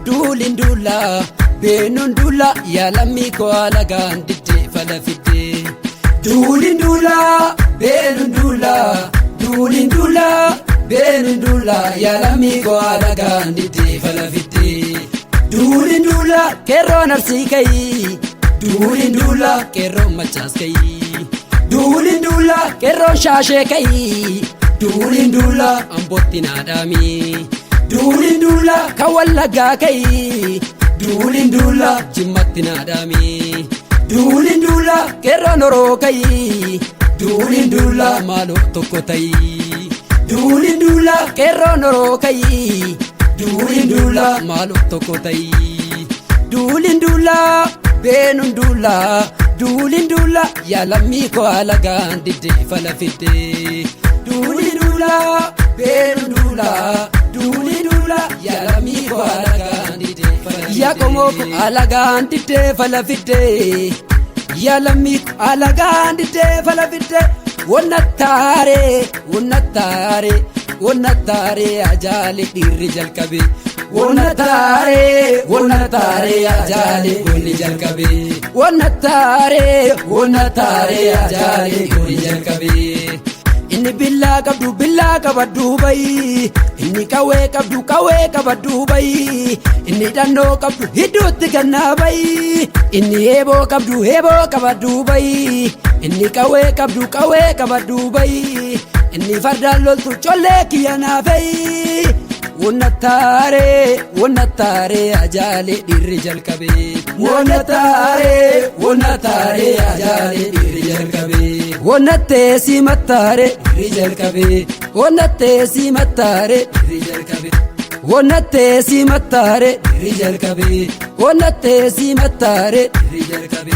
Duulin duula beenuun duula yaa lammii koo halagaan didee fala fidee. Duulin duula beenuun duula beenuun duula yaa lammii koo halagaan didee fala fidee. Duulin duula qeerroon arsii kayii. Duulin duula qeerroon machaas kayii. Duulin duula qeerroon shaashee kayii. Duulin duula ambootti naadhaamii. Duulin duula kan Wallaggaa kayii. Duulin duula jimmatti naadhaamii. Duulin duula qeerroon horoo kayii. Duulin duula maaloo tokko tayii. Duulin duula qeerroon horoo kayii. Duulin duula maaloo tokko tayii. Duulin duula beenuun duula. Duulin duula yaa lammii koo halagaan didee fala fidee. Duulin duula beenuun duula. Duulin duula yaa lammii koo halagaan didee fala fidee. Yaa qomoo koo halagaan didee fala fidee. Yaa lammii koo halagaan didee fala fidee. Wonna taaree ajaalee dhiirri jalqabe. Wonna taaree ajaalee goonni jalqabe. Wonna taaree ajaalee goonni jalqabe. Inni billaa qabaddu bayi. Inni qawwee qabaddu bayi. Inni dhannoo qabdu hidduutti gannaa bayi. Inni heeboo qabaddu bayi. Inni qawwee qabaddu bayi. Inni fardaan loltu collee kiyya naafeyi. Wonna taaree ajaalee dhiirri jalqabe. Wonna taaree ajaalee dhiirri jalqabe. Wonna teessii mattaaree dhiirri jalqabe. Wonna teessii mattaaree dhiirri jalqabe. Wonna teessii mattaaree dhiirri jalqabe. Wonna teessii mattaaree dhiirri jalqabe.